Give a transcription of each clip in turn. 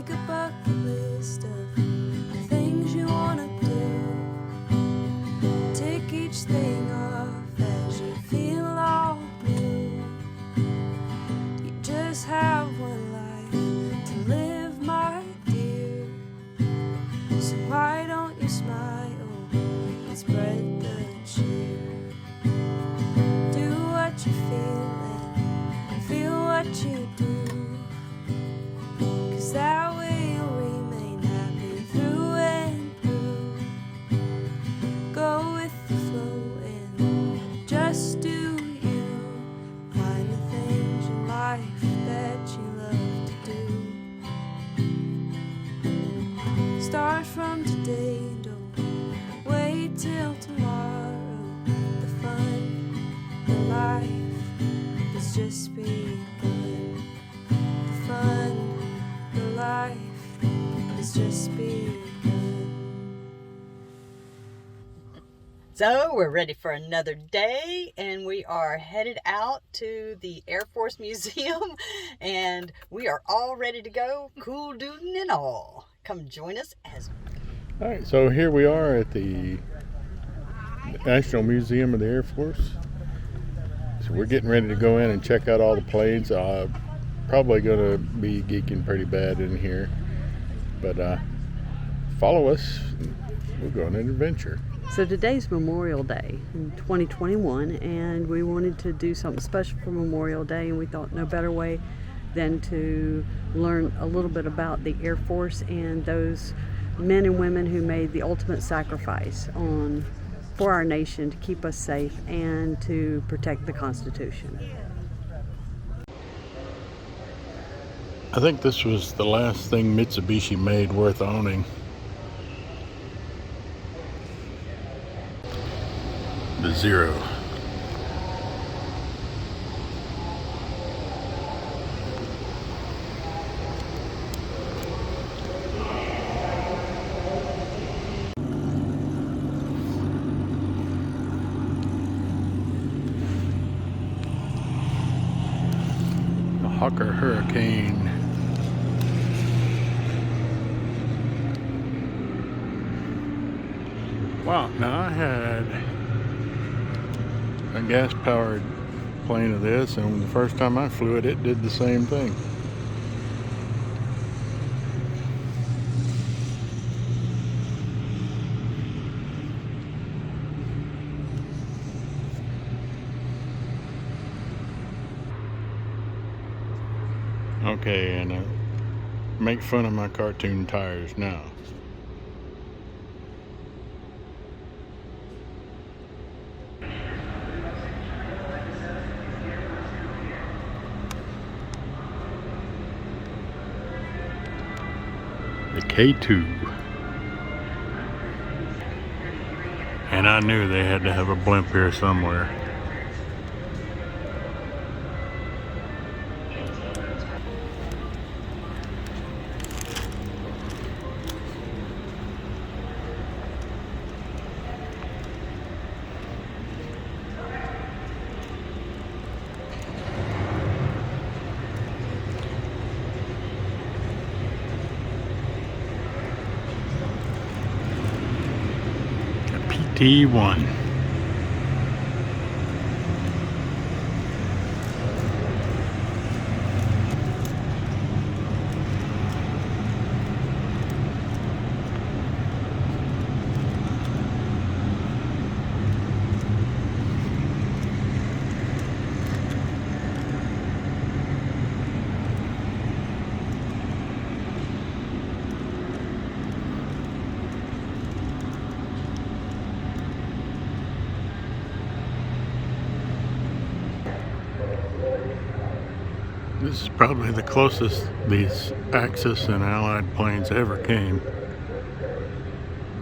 Make a bucket list of the things you wanna do. Tick each thing off as you feel all blue. You just have one life to live, my dear. So why don't you smile and spread the cheer? Do what you feel and feel what you do. 'Cause that way you'll remain happy through and through. Go with the flow and just do you. Find the things in life that you love to do. Start from today, don't wait till tomorrow. The fun, the life is just begun. The fun, the life is just begun. So we're ready for another day, and we are headed out to the Air Force Museum, and we are all ready to go, cool duding and all. Come join us as... All right, so here we are at the National Museum of the Air Force. So we're getting ready to go in and check out all the planes. Probably going to be geeking pretty bad in here, but follow us. We'll go on an adventure. So today's Memorial Day in 2021, and we wanted to do something special for Memorial Day, and we thought no better way than to learn a little bit about the Air Force and those men and women who made the ultimate sacrifice for our nation to keep us safe and to protect the Constitution. I think this was the last thing Mitsubishi made worth owning. The Zero. The Hawker Hurricane. Wow, now I had a gas-powered plane of this, and the first time I flew it, it did the same thing. Okay, and make fun of my cartoon tires now. The K2. And I knew they had to have a blimp here somewhere. T1. This is probably the closest these Axis and Allied planes ever came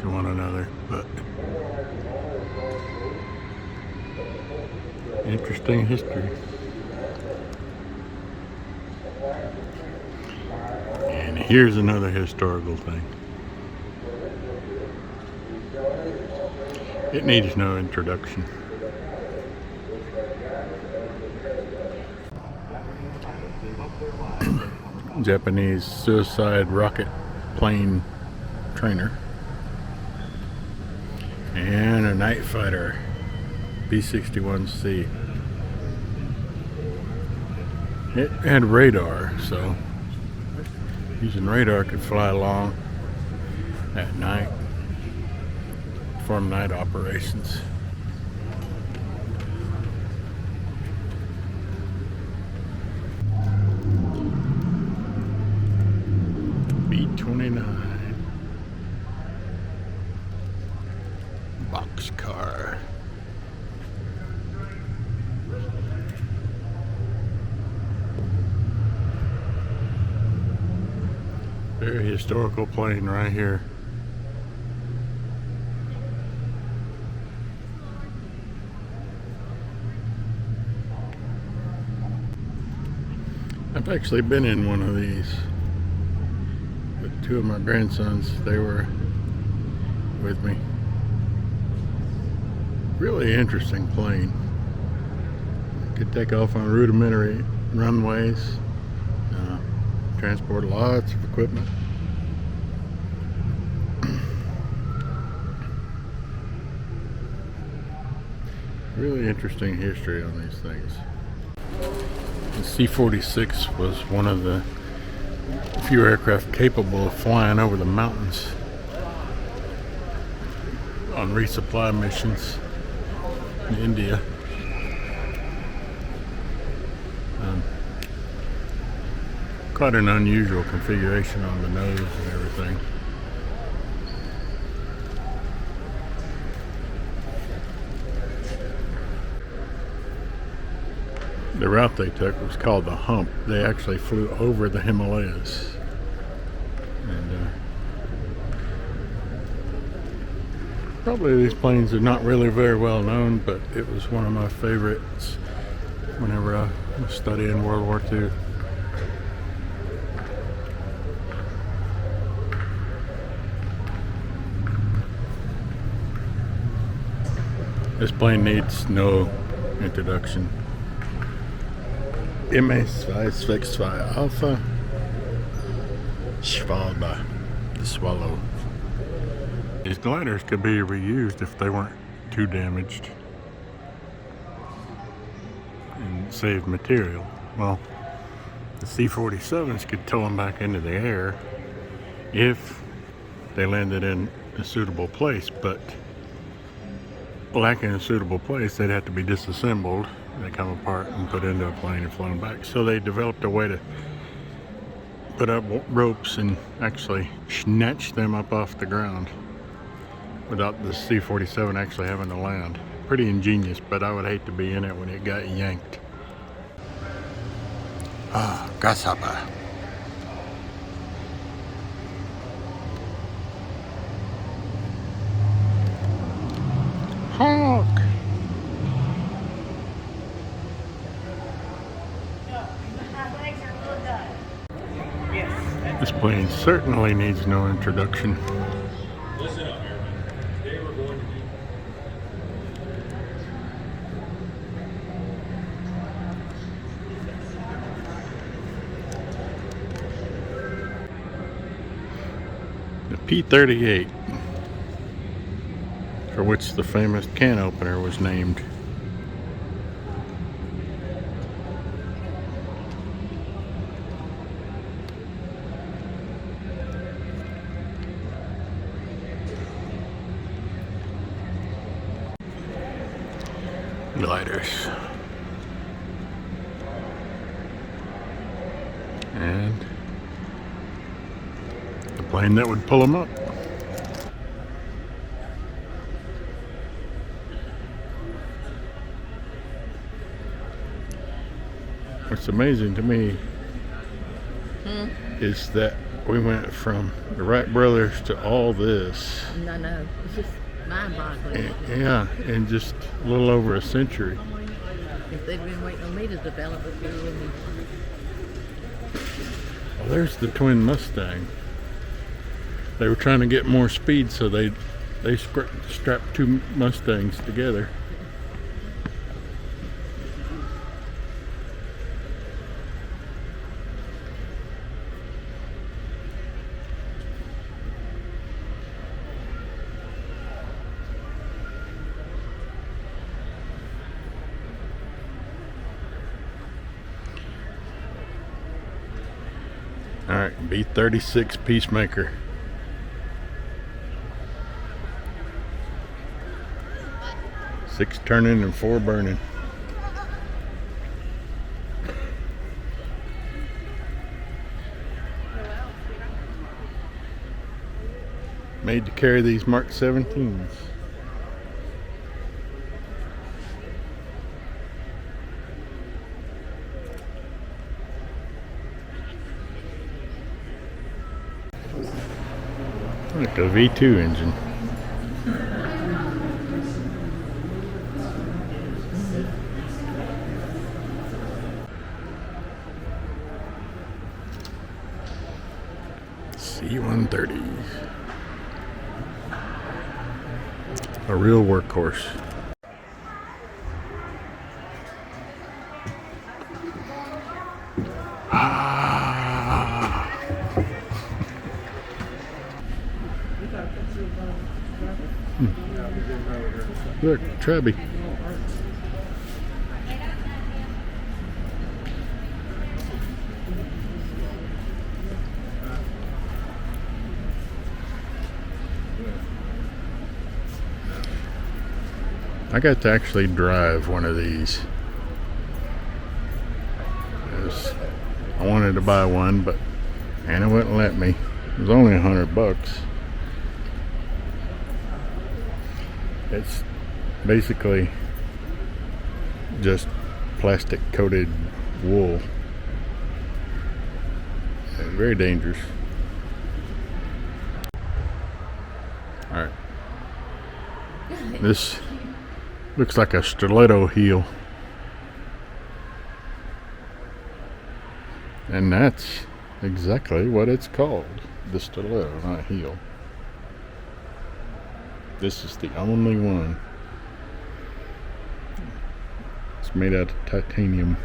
to one another, but interesting history. And here's another historical thing. It needs no introduction. Japanese suicide rocket plane trainer. And a night fighter, B-61C. It had radar, so using radar could fly along at night, perform night operations. B29 Boxcar. Very historical plane right here. I've actually been in one of these with two of my grandsons. They were with me. Really interesting plane. Could take off on rudimentary runways, transport lots of equipment. Really interesting history on these things. The C-46 was one of the few aircraft capable of flying over the mountains on resupply missions in India. Quite an unusual configuration on the nose and everything. The route they took was called the Hump. They actually flew over the Himalayas. And probably these planes are not really very well known, but it was one of my favorites whenever I was studying World War II. This plane needs no introduction. MS-262 Alpha Schwalbe, the swallow. These gliders could be reused if they weren't too damaged and save material. Well, the C-47s could tow them back into the air if they landed in a suitable place, but lacking a suitable place, they'd have to be disassembled. They come apart and put into a plane and flown back. So they developed a way to put up ropes and actually snatch them up off the ground without the C-47 actually having to land. Pretty ingenious, but I would hate to be in it when it got yanked. Ah, grasshopper. Honk! This plane certainly needs no introduction. Listen up, airmen. Today we're going to The P-38, for which the famous can opener was named. Gliders. And the plane that would pull them up. What's amazing to me is that we went from the Wright brothers to all this. No, it's just mind-boggling. Yeah, in just a little over a century. If they'd been waiting on me to develop it, they wouldn't. Well, there's the twin Mustang. They were trying to get more speed, so they strapped two Mustangs together. Alright, B36 Peacemaker. Six turning and 4 burning. Made to carry these Mark 17s. Like a V2 engine. C-130. A real workhorse. Look, Trebby. I got to actually drive one of these. I wanted to buy one, but Anna wouldn't let me. It was only $100. It's basically just plastic coated wool. And very dangerous. Alright. This looks like a Stiletto Heel. And that's exactly what it's called. The Stiletto, not heel. This is the only one. It's made out of titanium.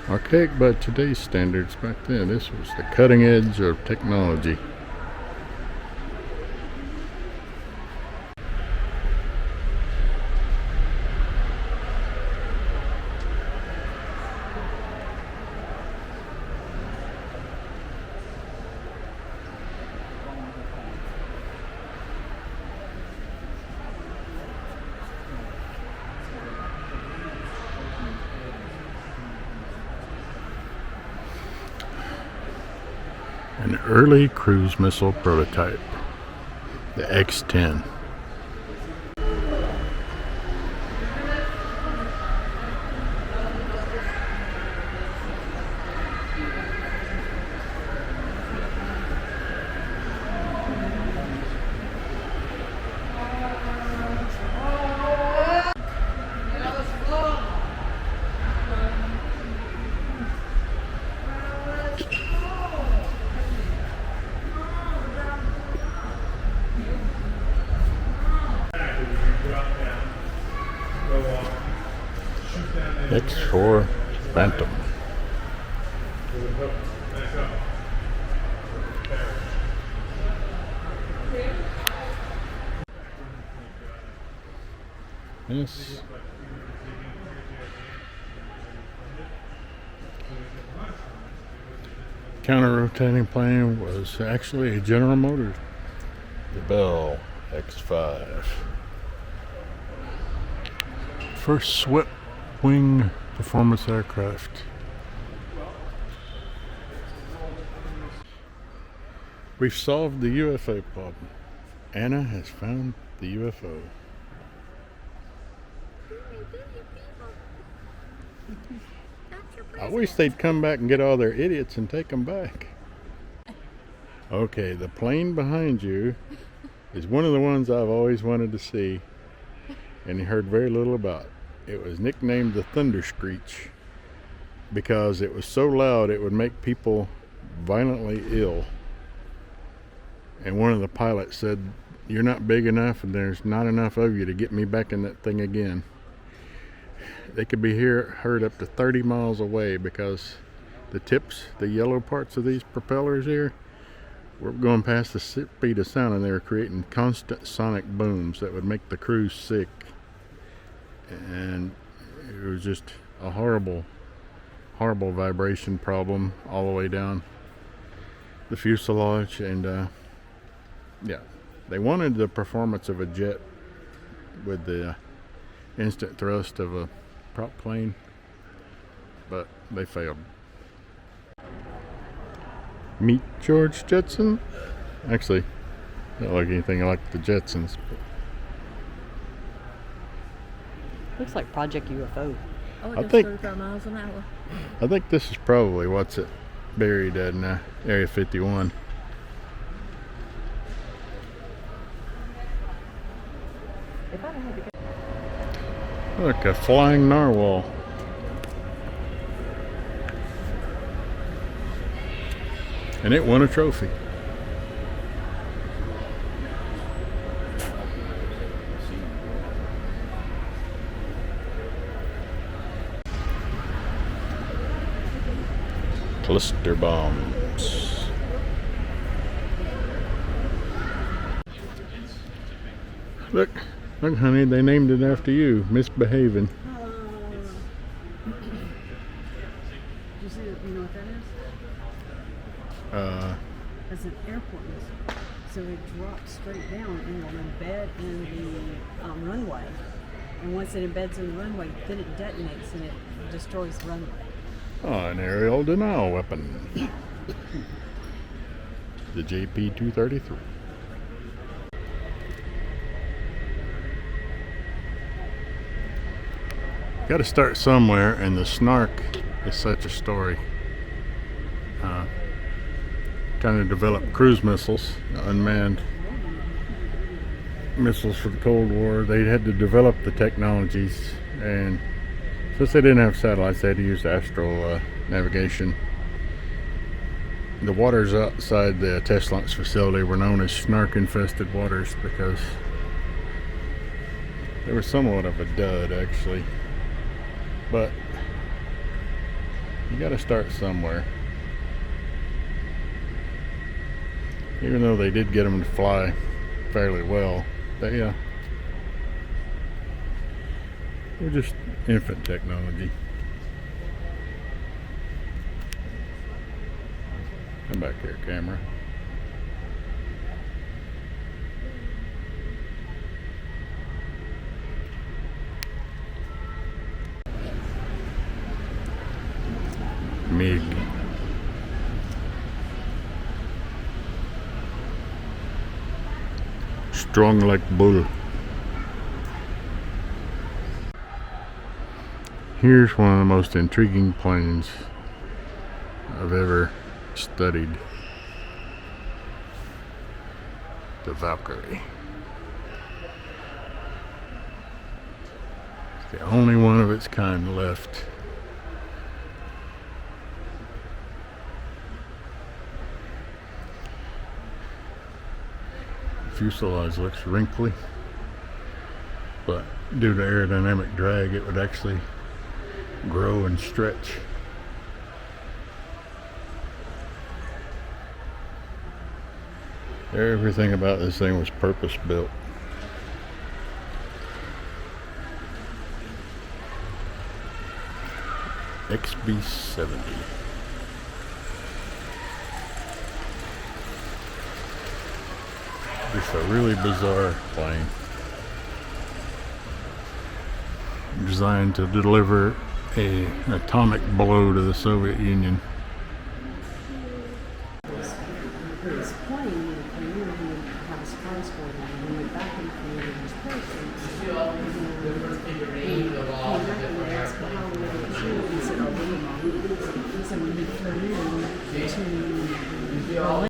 Archaic by today's standards. Back then, this was the cutting edge of technology. An early cruise missile prototype, the X-10. X4 Phantom. This counter-rotating plane was actually a General Motors, the Bell X5. First swept wing performance aircraft. We've solved the UFO problem. Anna has found the UFO. I wish they'd come back and get all their idiots and take them back. Okay, the plane behind you is one of the ones I've always wanted to see and heard very little about. It was nicknamed the Thunderscreech because it was so loud it would make people violently ill. And one of the pilots said, "You're not big enough and there's not enough of you to get me back in that thing again." They could be heard up to 30 miles away because the tips, the yellow parts of these propellers here, were going past the speed of sound, and they were creating constant sonic booms that would make the crew sick. And it was just a horrible vibration problem all the way down the fuselage. And yeah, they wanted the performance of a jet with the instant thrust of a prop plane, but they failed. Meet George Jetson. Actually, not like anything like the Jetsons. Looks like Project UFO. Oh, I it think- goes 35 miles an hour. I think this is probably what's it buried in Area 51. If I had to go. Look, a flying narwhal. And it won a trophy. Cluster bombs. Look, honey, they named it after you, Misbehaving. Do you see? You know what that is? It's an airport missile. So it drops straight down and will embed in the runway. And once it embeds in the runway, then it detonates and it destroys the runway. Oh, an aerial denial weapon. The JP-233. Got to start somewhere, and the Snark is such a story. Kind of developed cruise missiles, unmanned missiles for the Cold War. They had to develop the technologies, and since they didn't have satellites, they had to use astral navigation. The waters outside the test launch facility were known as snark-infested waters because they were somewhat of a dud, actually. But you got to start somewhere. Even though they did get them to fly fairly well, they're just infant technology. Come back here, camera. MiG. Strong like bull. Here's one of the most intriguing planes I've ever studied. The Valkyrie. It's the only one of its kind left. Fuselage looks wrinkly, but due to aerodynamic drag it would actually grow and stretch. Everything about this thing was purpose built. XB-70. Just a really bizarre plane. Designed to deliver an atomic blow to the Soviet Union. This plane would come in and have a skyscraper and went back and created these parachutes. He recognized how they were shooting. He said, "Oh, we need these." So when he flew in to Berlin,